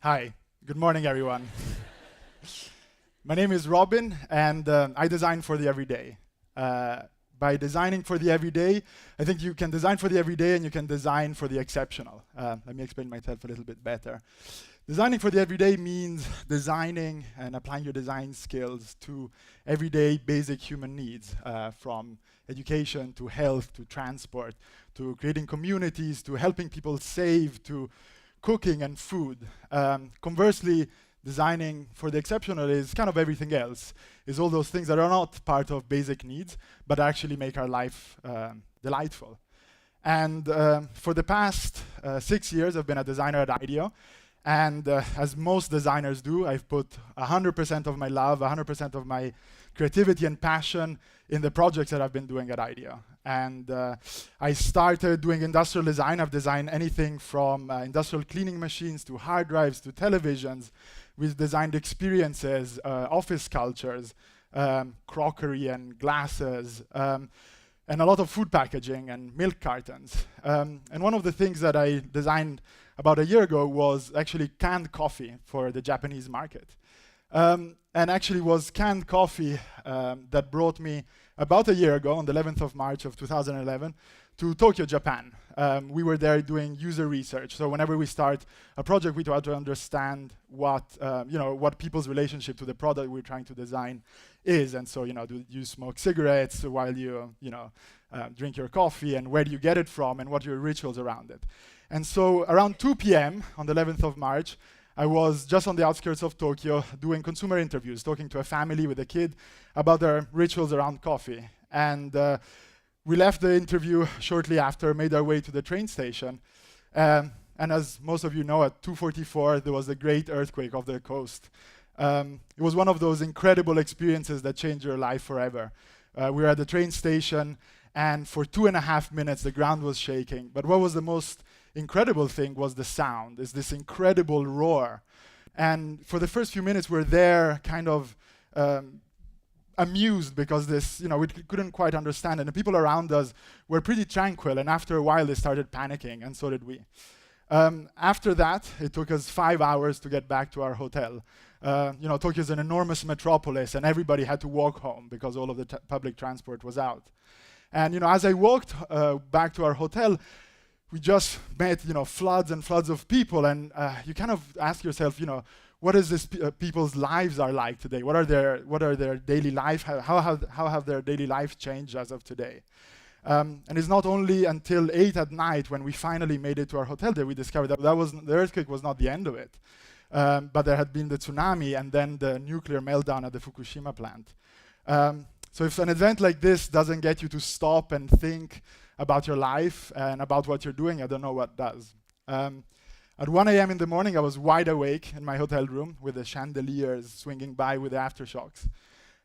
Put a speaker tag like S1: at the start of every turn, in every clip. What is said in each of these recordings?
S1: Hi, good morning, everyone. My name is Robin, and I design for the everyday. By designing for the everyday, I think you can design for the everyday and you can design for the exceptional. Let me explain myself a little bit better. Designing for the everyday means designing and applying your design skills to everyday basic human needs, from education to health to transport, to creating communities, to helping people save, to cooking and food. Conversely, designing for the exceptional is kind of everything else, is all those things that are not part of basic needs, but actually make our life delightful. And for the past 6 years, I've been a designer at IDEO. And as most designers do, I've put 100% of my love, 100% of my creativity and passion in the projects that I've been doing at IDEO. And I started doing industrial design. I've designed anything from industrial cleaning machines to hard drives to televisions. We've designed experiences, office cultures, crockery and glasses, and a lot of food packaging and milk cartons. And one of the things that I designed about a year ago was actually canned coffee for the Japanese market. And actually was canned coffee that brought me about a year ago, on the 11th of March of 2011, to Tokyo, Japan. We were there doing user research. So whenever we start a project, we try to understand what people's relationship to the product we're trying to design is. And so, do you smoke cigarettes while you drink your coffee, and where do you get it from, and what are your rituals around it? And so around 2 p.m. on the 11th of March, I was just on the outskirts of Tokyo doing consumer interviews, talking to a family with a kid about their rituals around coffee. And we left the interview shortly after, made our way to the train station. And as most of you know, at 2:44, there was a great earthquake off the coast. It was one of those incredible experiences that change your life forever. We were at the train station, and for 2.5 minutes, the ground was shaking. But what was the most incredible thing was the sound. It's this incredible roar. And for the first few minutes, we're there kind of amused because we couldn't quite understand it. And the people around us were pretty tranquil. And after a while, they started panicking, and so did we. After that, it took us 5 hours to get back to our hotel. Tokyo is an enormous metropolis, and everybody had to walk home because all of the public transport was out. And as I walked back to our hotel, we just met, floods and floods of people, and you kind of ask yourself, what is this people's lives are like today? What are their daily life? How have their daily life changed as of today? And it's not only until 8 at night when we finally made it to our hotel that we discovered that the earthquake was not the end of it, but there had been the tsunami and then the nuclear meltdown at the Fukushima plant. So if an event like this doesn't get you to stop and think about your life and about what you're doing, I don't know what does. At 1 a.m. in the morning, I was wide awake in my hotel room with the chandeliers swinging by with the aftershocks.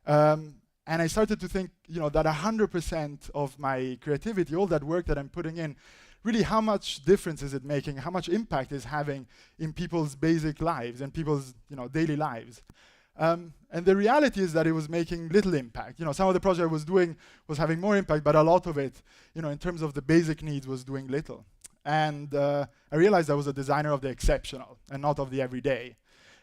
S1: And I started to think, that 100% of my creativity, all that work that I'm putting in, really how much difference is it making? How much impact is having in people's basic lives and people's, daily lives? And the reality is that it was making little impact. Some of the project I was doing was having more impact, but a lot of it, in terms of the basic needs, was doing little. And I realized I was a designer of the exceptional and not of the everyday.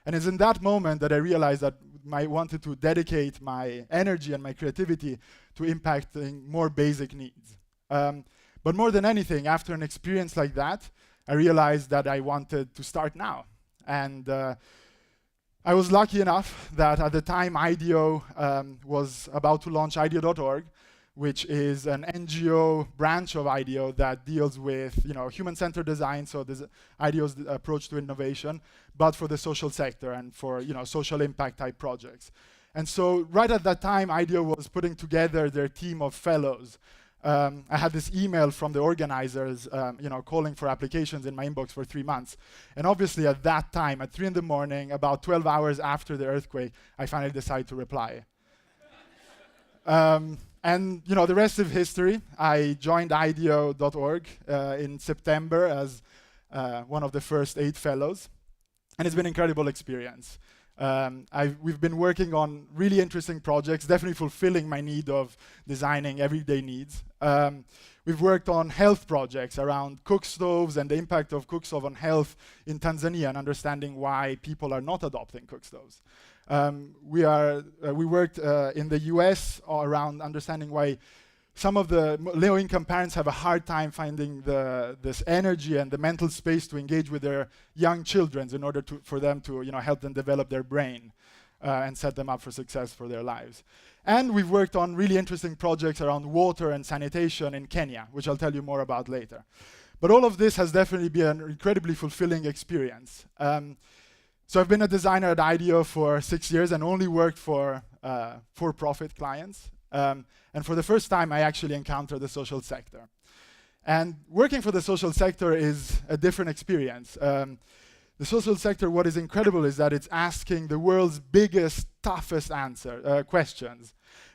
S1: And it's in that moment that I realized that I wanted to dedicate my energy and my creativity to impacting more basic needs. But more than anything, after an experience like that, I realized that I wanted to start now. And I was lucky enough that at the time IDEO was about to launch IDEO.org, which is an NGO branch of IDEO that deals with human-centered design, so this IDEO's approach to innovation, but for the social sector and for social impact type projects. And so right at that time, IDEO was putting together their team of fellows. I had this email from the organizers, calling for applications in my inbox for 3 months. And obviously at that time, at 3 in the morning, about 12 hours after the earthquake, I finally decided to reply. And the rest is history. I joined IDEO.org in September as one of the first 8 fellows. And it's been an incredible experience. We've been working on really interesting projects, definitely fulfilling my need of designing everyday needs. We've worked on health projects around cook stoves and the impact of cook stove on health in Tanzania and understanding why people are not adopting cook stoves. We worked in the US around understanding why some of the low-income parents have a hard time finding this energy and the mental space to engage with their young children in order for them to help them develop their brain and set them up for success for their lives. And we've worked on really interesting projects around water and sanitation in Kenya, which I'll tell you more about later. But all of this has definitely been an incredibly fulfilling experience. So I've been a designer at IDEO for 6 years and only worked for for-profit clients. And for the first time, I actually encountered the social sector. And working for the social sector is a different experience. The social sector, what is incredible is that it's asking the world's biggest, toughest questions.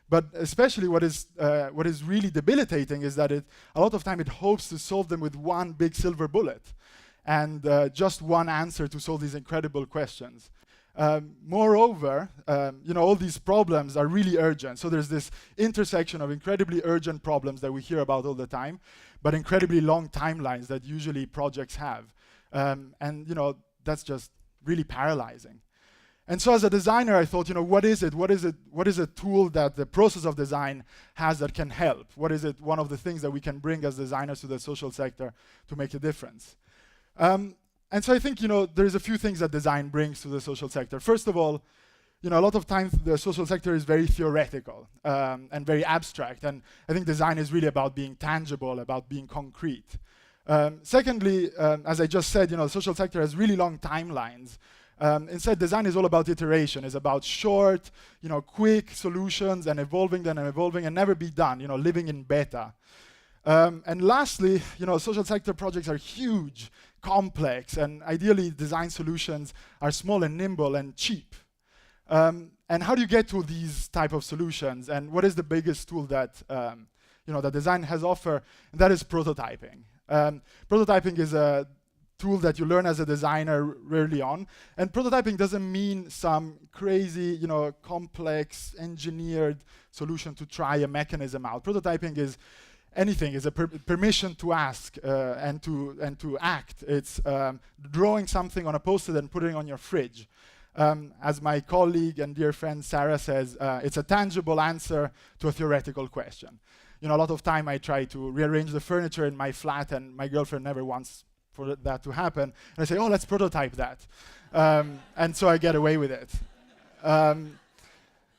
S1: But especially what is really debilitating is that a lot of time it hopes to solve them with one big silver bullet and just one answer to solve these incredible questions. Moreover, all these problems are really urgent. So there's this intersection of incredibly urgent problems that we hear about all the time, but incredibly long timelines that usually projects have. And that's just really paralyzing. And so as a designer, I thought, what is it? What is a tool that the process of design has that can help? What is it? One of the things that we can bring as designers to the social sector to make a difference. And so I think, there's a few things that design brings to the social sector. First of all, a lot of times the social sector is very theoretical and very abstract. And I think design is really about being tangible, about being concrete. Secondly, as I just said, the social sector has really long timelines. Instead, design is all about iteration. It's about short, quick solutions and evolving and never be done, living in beta. And lastly, social sector projects are huge, complex, and ideally design solutions are small and nimble and cheap. And how do you get to these type of solutions? And what is the biggest tool that that design has offer? And that is prototyping. Prototyping is a tool that you learn as a designer early on. And prototyping doesn't mean some crazy, complex, engineered solution to try a mechanism out. Prototyping is anything, is a permission to ask and to act. It's drawing something on a post-it and putting it on your fridge. As my colleague and dear friend Sarah says, it's a tangible answer to a theoretical question. A lot of time I try to rearrange the furniture in my flat and my girlfriend never wants for that to happen. And I say, oh, let's prototype that. And so I get away with it.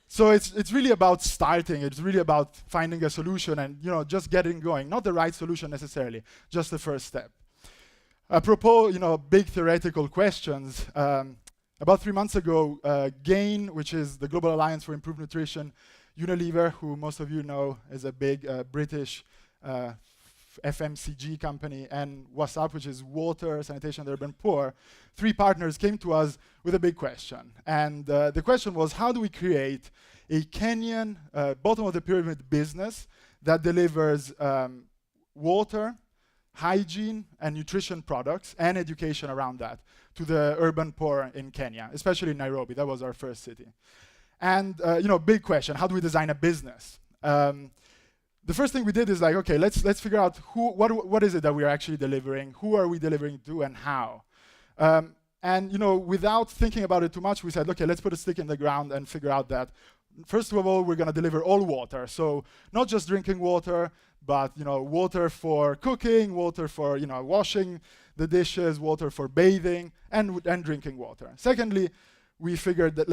S1: So it's really about starting. It's really about finding a solution and just getting going. Not the right solution necessarily, just the first step. Apropos, big theoretical questions. About 3 months ago, GAIN, which is the Global Alliance for Improved Nutrition, Unilever, who most of you know is a big British FMCG company, and WhatsApp, which is Water, Sanitation, and Urban Poor, 3 partners came to us with a big question. And the question was, how do we create a Kenyan bottom-of-the-pyramid business that delivers water, hygiene, and nutrition products and education around that to the urban poor in Kenya, especially in Nairobi. That was our first city. And big question, how do we design a business? The first thing we did is like, okay, let's figure out what is it that we are actually delivering, who are we delivering to, and how. And without thinking about it too much, we said, okay, let's put a stick in the ground and figure out that first of all, we're going to deliver all water. So not just drinking water, but water for cooking, water for washing the dishes, water for bathing, and drinking water. Secondly, we figured that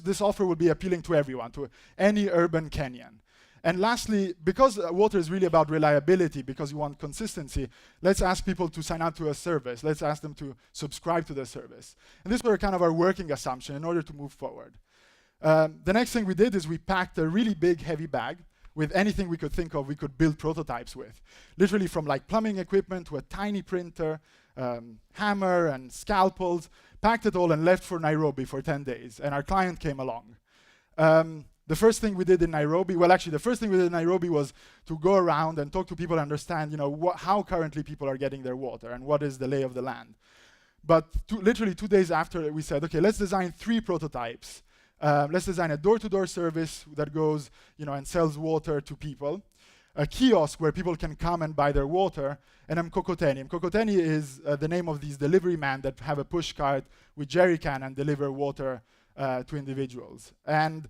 S1: this offer will be appealing to everyone, to any urban Kenyan. And lastly, because water is really about reliability, because you want consistency, let's ask people to sign up to a service. Let's ask them to subscribe to the service. And this was kind of our working assumption in order to move forward. The next thing we did is we packed a really big, heavy bag with anything we could think of we could build prototypes with. Literally from like plumbing equipment to a tiny printer, hammer and scalpels, packed it all and left for Nairobi for 10 days. And our client came along. The first thing we did in Nairobi, was to go around and talk to people and understand, how currently people are getting their water and what is the lay of the land. But literally 2 days after, we said, okay, let's design 3 prototypes. Let's design a door-to-door service that goes, and sells water to people, a kiosk where people can come and buy their water, and Mkokoteni. Mkokoteni is the name of these delivery men that have a push cart with jerry can and deliver water to individuals. And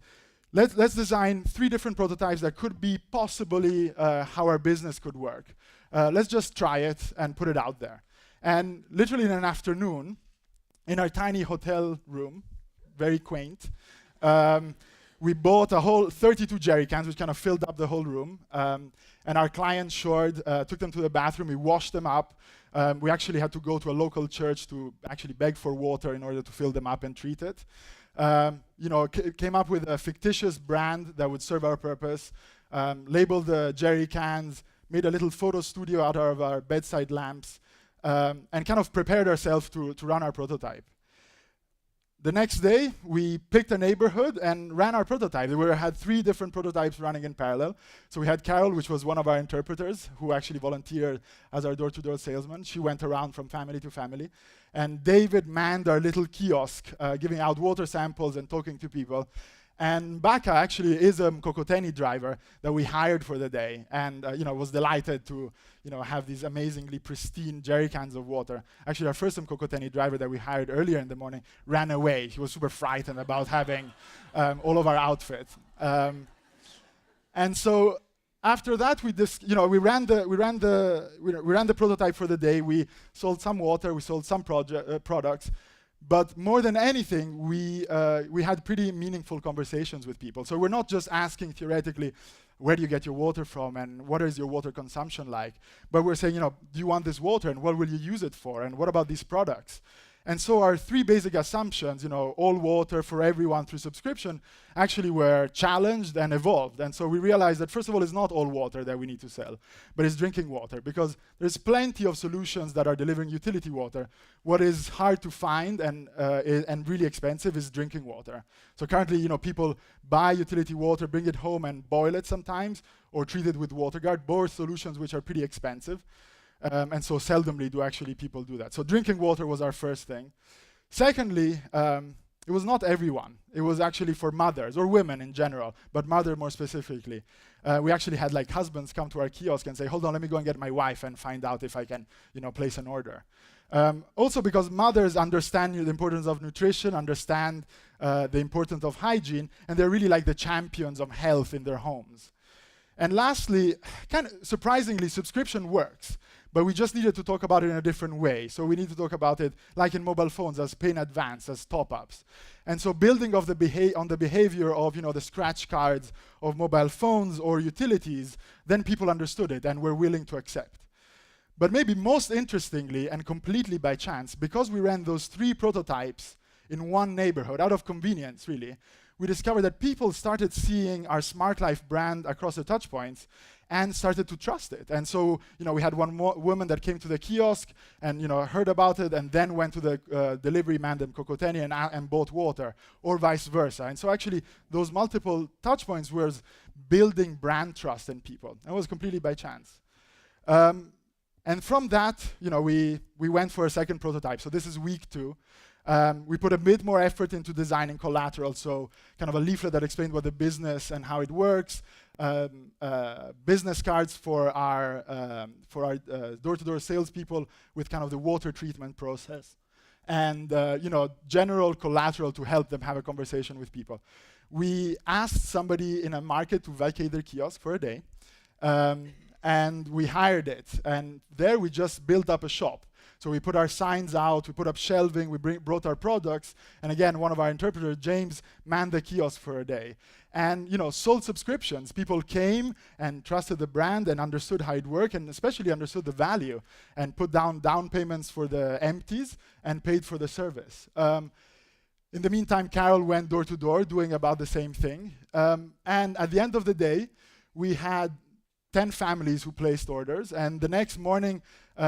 S1: let's design 3 different prototypes that could be possibly how our business could work. Let's just try it and put it out there. And literally in an afternoon, in our tiny hotel room, very quaint, we bought a whole 32 jerry cans, which kind of filled up the whole room. And our client, Shord, took them to the bathroom. We washed them up. We actually had to go to a local church to actually beg for water in order to fill them up and treat it. Came up with a fictitious brand that would serve our purpose, labeled the jerry cans, made a little photo studio out of our bedside lamps, and kind of prepared ourselves to run our prototype. The next day, we picked a neighborhood and ran our prototype. We had 3 different prototypes running in parallel. So we had Carol, which was one of our interpreters, who actually volunteered as our door-to-door salesman. She went around from family to family. And David manned our little kiosk, giving out water samples and talking to people. And Baka actually is a Mkokoteni driver that we hired for the day, and was delighted to have these amazingly pristine jerry cans of water. Actually, our first Mkokoteni driver that we hired earlier in the morning ran away. He was super frightened about having all of our outfits. And so after that, we ran the prototype for the day. We sold some water, we sold some products. But more than anything, we had pretty meaningful conversations with people. So we're not just asking theoretically, where do you get your water from and what is your water consumption like? But we're saying, do you want this water and what will you use it for? And what about these products? And so our 3 basic assumptions, all water for everyone through subscription, actually were challenged and evolved. And so we realized that, first of all, it's not all water that we need to sell, but it's drinking water, because there's plenty of solutions that are delivering utility water. What is hard to find and really expensive is drinking water. So currently, people buy utility water, bring it home and boil it sometimes, or treat it with WaterGuard, both solutions which are pretty expensive. And so seldomly do actually people do that. So drinking water was our first thing. Secondly, it was not everyone. It was actually for mothers, or women in general, but mother more specifically. We actually had husbands come to our kiosk and say, hold on, let me go and get my wife and find out if I can place an order. Also because mothers understand the importance of nutrition, understand the importance of hygiene, and they're really the champions of health in their homes. And lastly, kind of surprisingly, subscription works. But we just needed to talk about it in a different way. So we need to talk about it like in mobile phones, as pay in advance, as top-ups. And so building on the behavior of the scratch cards of mobile phones or utilities, then people understood it and were willing to accept. But maybe most interestingly and completely by chance, because we ran those 3 prototypes in one neighborhood, out of convenience really, we discovered that people started seeing our Smart Life brand across the touch points and started to trust it. And so, we had one woman that came to the kiosk and, heard about it and then went to the delivery man, the Mkokoteni, and bought water, or vice versa. And so actually, those multiple touch points were building brand trust in people. And it was completely by chance. And from that, we went for a second prototype. So this is week 2. We put a bit more effort into designing collateral, so kind of a leaflet that explained what the business and how it works, business cards for our door-to-door salespeople with kind of the water treatment process, and general collateral to help them have a conversation with people. We asked somebody in a market to vacate their kiosk for a day, and we hired it, and there we just built up a shop. So we put our signs out, we put up shelving, we brought our products, and again, one of our interpreters, James, manned the kiosk for a day. And sold subscriptions. People came and trusted the brand and understood how it worked, and especially understood the value, and put down payments for the empties and paid for the service. In the meantime, Carol went door to door doing about the same thing. And at the end of the day, we had 10 families who placed orders, and the next morning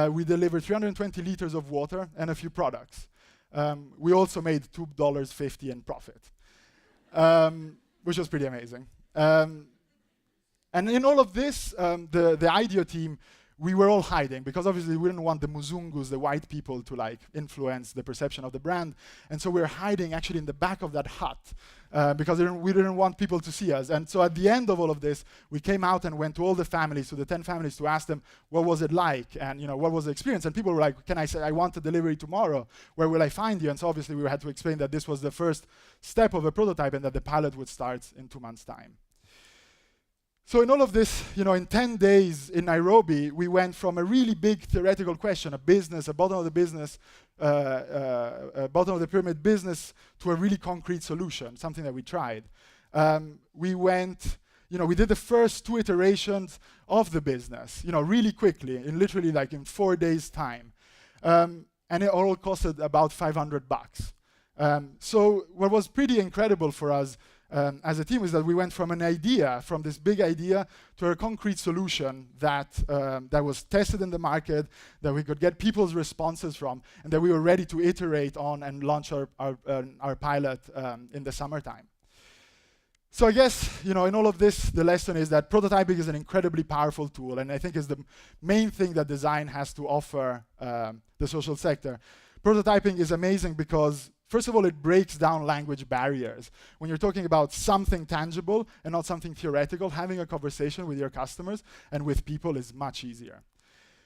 S1: we delivered 320 liters of water and a few products. We also made $2.50 in profit, which was pretty amazing. And in all of this, the IDEO team, we were all hiding because obviously we didn't want the Muzungus, the white people, to like influence the perception of the brand. And so we were hiding actually in the back of that hut because we didn't want people to see us. And so at the end of all of this, we came out and went to all the families, to the 10 families, to ask them, what was it like? And what was the experience? And people were like, can I say, I want a delivery tomorrow. Where will I find you? And so obviously we had to explain that this was the first step of a prototype and that the pilot would start in 2 months' time. So in all of this, in 10 days in Nairobi, we went from a really big theoretical question, a business, a bottom of the business, a bottom of the pyramid business, to a really concrete solution, something that we tried. We did the first 2 iterations of the business, really quickly, in literally like in 4 days' time. And it all costed about $500. So what was pretty incredible for us as a team is that we went from an idea, from this big idea, to a concrete solution that was tested in the market, that we could get people's responses from, and that we were ready to iterate on and launch our pilot in the summertime. So I guess, in all of this, the lesson is that prototyping is an incredibly powerful tool, and I think is the main thing that design has to offer the social sector. Prototyping is amazing because, first of all, it breaks down language barriers. When you're talking about something tangible and not something theoretical, having a conversation with your customers and with people is much easier.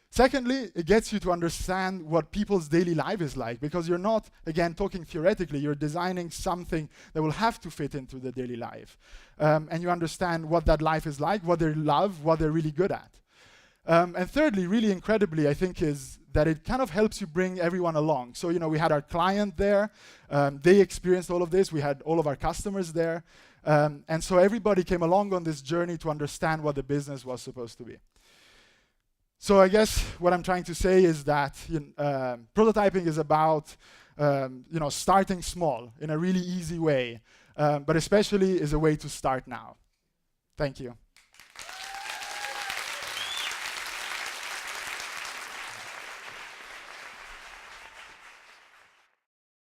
S1: Secondly, it gets you to understand what people's daily life is like, because you're not, again, talking theoretically, you're designing something that will have to fit into the daily life. And you understand what that life is like, what they love, what they're really good at. And thirdly, really incredibly, I think, is that it kind of helps you bring everyone along. So, we had our client there. They experienced all of this. We had all of our customers there. And so everybody came along on this journey to understand what the business was supposed to be. So I guess what I'm trying to say is that prototyping is about starting small in a really easy way, but especially is a way to start now. Thank you.